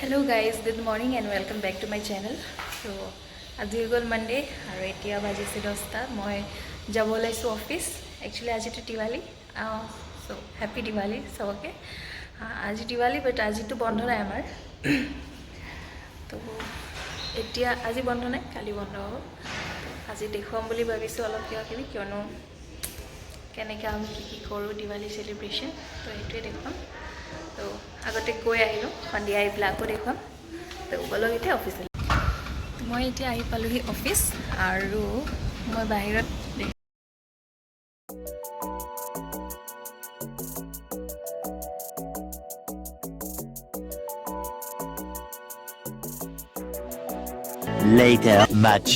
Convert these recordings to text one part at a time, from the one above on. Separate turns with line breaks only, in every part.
Hello guys, good morning and welcome back to my channel. So আজি গ'ল Monday আৰু এতিয়া বাজিছে 10টা মই যাব লাইছো অফিস actually আজি তো দিৱালী so happy দিৱালী সবকে আজি দিৱালী বাট আজি তো বন্ধ নাই আমাৰ তো এতিয়া আজি বন্ধ নাই কালি বন্ধ হ'ব আজি দেখুৱাম বুলি ভাবিছো অলপ কিয়নো কেনেকৈ আমি কি কৰোঁ দিৱালী সেলিব্ৰেশন তো এইটোৱে দেখুৱাম তো আগতে গৈ আহিলোঁ সন্ধিয়া আহি পেলাই আকৌ দেখুৱাম তো গ'লোঁ এতিয়া অফিচলৈ মই এতিয়া আহি পালোহি অফিচ আৰু মই বাহিৰত
Later much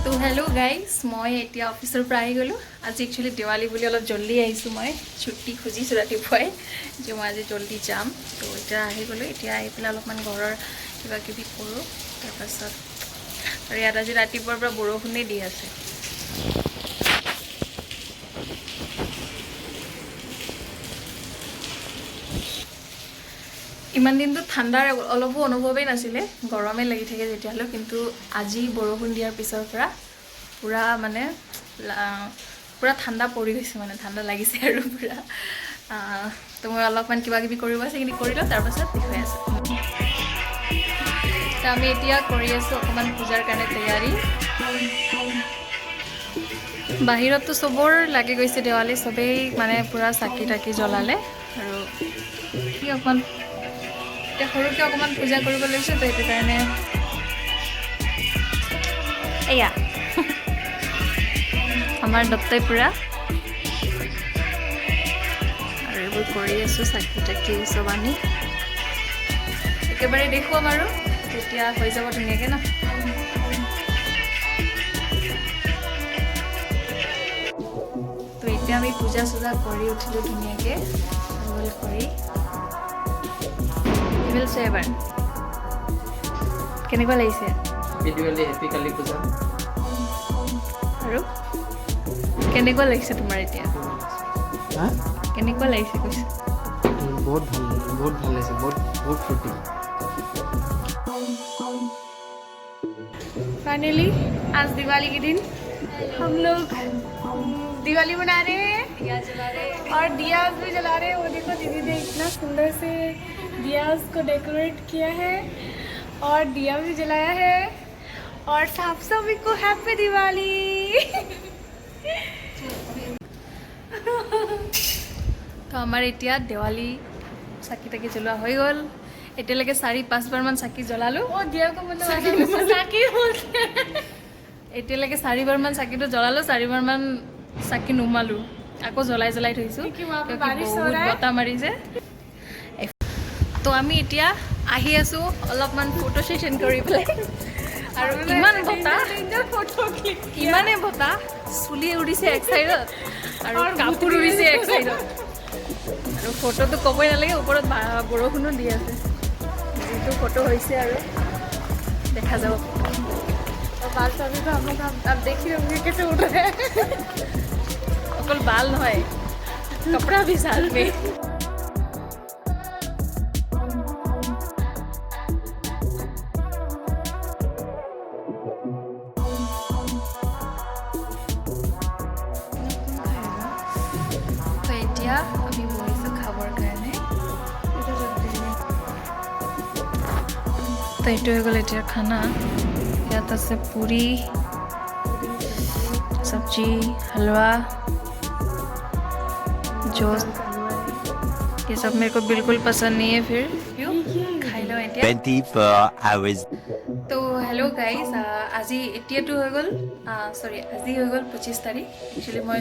তো হেল্ল' গাইজ মই এতিয়া অফিচৰ পৰা আহি গ'লোঁ আজি একচুৱেলি দিৱালী বুলি অলপ জল্দি আহিছোঁ মই ছুটি খুজিছোঁ ৰাতিপুৱাই যে মই আজি জল্দি যাম তো এতিয়া আহি গ'লোঁ এতিয়া আহি পেলাই অলপমান ঘৰৰ কিবা কিবি কৰোঁ তাৰপাছত আৰু ইয়াত আজি ৰাতিপুৱাৰ পৰা বৰষুণেই দি আছে ইমান দিনটো ঠাণ্ডাৰ অলপো অনুভৱেই নাছিলে গৰমে লাগি থাকে যেতিয়ালৈ কিন্তু আজি বৰষুণ দিয়াৰ পিছৰ পৰা পুৰা ঠাণ্ডা পৰি গৈছে মানে ঠাণ্ডা লাগিছে আৰু পুৰা তো মই অলপমান কিবা কিবি কৰিব আছে কিন্তু কৰিলোঁ তাৰপাছত দেখুৱাই আছোঁ তো আমি এতিয়া কৰি আছোঁ অকণমান পূজাৰ কাৰণে তৈয়াৰী বাহিৰততো চবৰ লাগি গৈছে দেৱালী চবেই মানে পুৰা চাকি তাকি জ্বলালে আৰু কি অকণমান এতিয়া সৰুকৈ অকণমান পূজা কৰিব লৈছোঁ তো সেইটো কাৰণে এয়া আমাৰ দত্তই পুৰা আৰু এইবোৰ কৰি আছোঁ চাকি তাকি চব আনি একেবাৰে দেখুৱাম আৰু তেতিয়া হৈ যাব ধুনীয়াকৈ ন তো এতিয়া আমি পূজা চূজা কৰি উঠিলোঁ ধুনীয়াকৈ কৰি এবাৰ কেনেকুৱা লাগিছে
হেপী কালী পূজা
আৰু কেনেকুৱা লাগিছে তোমাৰ এতিয়া কেনেকুৱা লাগিছে কৈছে
बहुत ভাল লাগিছে बहुत ফূৰ্তি
फाइनली आज दिवाली के दिन हम लोग दिवाली मना रहे हैं और दियाज भी जला रहे हैं वो देखो दीदी ने इतना सुंदर से दियाज को डेकोरेट किया है और दिया भी जलाया है और आप सभी को हैप्पी दिवाली तो हमारे इतना दिवाली चाकी ताकी जलोৱা হৈ গ'ল এতিয়ালৈকে 4-5 বাৰমান চাকি জ্বলালোঁ এতিয়ালৈকে 4 বাৰমান চাকিটো জ্বলালোঁ 4 বাৰমান চাকি নুমালোঁ আকৌ জ্বলাই থৈছোঁ বহুত বতাহ মাৰিছে তো আমি এতিয়া আহি আছোঁ অলপমান ফটো ছেশ্যন কৰি পেলাই আৰু ইমানেই বতাহ চুলি উৰিছে এক চাইডত আৰু কাপোৰ উৰিছে এক চাইডত আৰু ফটোটো ক'বই নালাগে ওপৰত বৰষুণো দি আছে যিটো ফটো হৈছে আৰু দেখা যাব बाल तो अभी तो हम लोग अब देखिए होंगे कैसे उड़ रहे हैं अकल बाल न है कपड़ा भी साथ में तो এতিয়া আমি বহিছোঁ খাবৰ কাৰণে তো এইটো হৈ গ'ল এতিয়া খানা ইয়াত আছে पूरी सब्जी हलवा जो ये सब मेरे को बिल्कुल पसंद नहीं है फिर क्यों खाई लो
24 hours
तो हेलो गाइस আজি এতিয়াটো হৈ গ'ল সৰি আজি হৈ গ'ল 25 তাৰিখ একচুয়ালি মই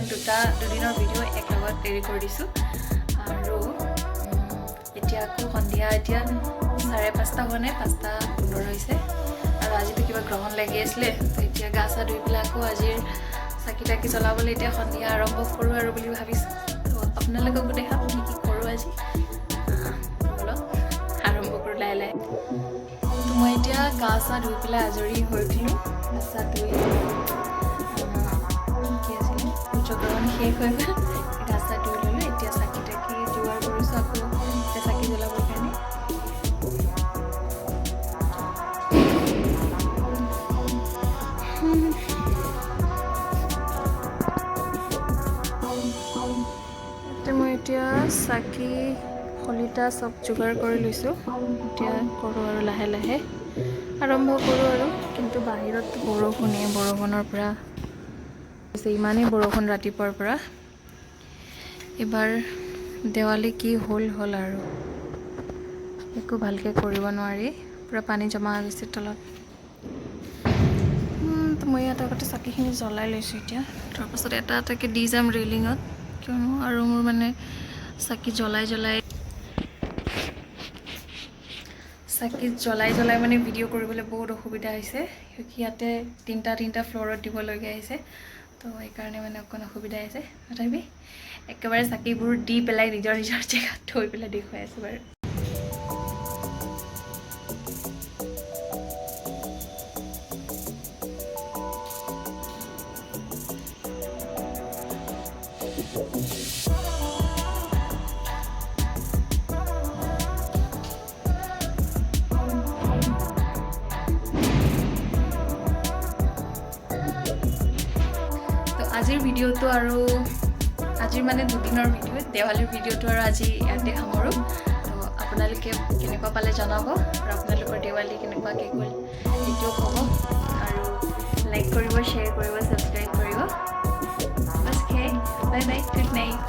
দুদিনৰ ভিডিও এক লগত তৈয়াৰী কৰি দিছোঁ আৰু এতিয়া আকৌ সন্ধিয়া এতিয়া 5:30 হোৱা নাই 5:15 হৈছে আৰু আজিতো কিবা গ্ৰহণ লাগি আছিলে তো এতিয়া গা চা ধুই পেলাই আকৌ আজিৰ চাকি তাকি জ্বলাবলৈ এতিয়া সন্ধিয়া আৰম্ভ কৰোঁ আৰু বুলি ভাবিছোঁ তো আপোনালোককো দেখাম কি কৰোঁ আজি বলক আৰম্ভ কৰোঁ লাহে লাহে তো মই এতিয়া গা চা ধুই পেলাই আজৰি হৈ উঠিলোঁ গা চা ধুই কি আছিলে সূৰ্যগ্ৰহণ শেষ হৈ গ'ল গা চা ধুই ল'লোঁ এতিয়া চাকি তাকি যোগাৰ কৰিছোঁ আকৌ এতিয়া চাকি জ্বলাবৰ কাৰণে চাকি শলিতা চব যোগাৰ কৰি লৈছোঁ এতিয়া কৰোঁ আৰু লাহে লাহে আৰম্ভ কৰোঁ আৰু কিন্তু বাহিৰত বৰষুণৰ পৰা ইমানেই বৰষুণ ৰাতিপুৱাৰ পৰা এবাৰ দেৱালী কি হ'ল আৰু একো ভালকৈ কৰিব নোৱাৰি পুৰা পানী জমা হৈ গৈছে তলত তো মই ইয়াত আগতে চাকিখিনি জ্বলাই লৈছোঁ এতিয়া তাৰপাছত এটা এটাকৈ দি যাম ৰেলিঙত কিয়নো আৰু মোৰ মানে চাকি জ্বলাই মানে ভিডিঅ' কৰিবলৈ বহুত অসুবিধা হৈছে ইয়াতে তিনিটা ফ্ল'ৰত দিবলগীয়া হৈছে তো সেইকাৰণে মানে অকণ অসুবিধা হৈছে তথাপি একেবাৰে চাকিবোৰ দি পেলাই নিজৰ জেগাত থৈ পেলাই দেখুৱাই আছোঁ বাৰু আজিৰ ভিডিঅ'টো আৰু আজিৰ মানে দুদিনৰ ভিডিঅ' দেৱালীৰ ভিডিঅ'টো আৰু আজি ইয়াতে সামৰোঁ তো আপোনালোকে কেনেকুৱা পালে জনাব আৰু আপোনালোকৰ দেৱালী কেনেকুৱাকৈ গ'ল সেইটোও ক'ব আৰু লাইক কৰিব শ্বেয়াৰ কৰিব ছাবস্ক্ৰাইব কৰিব bus bye bye good night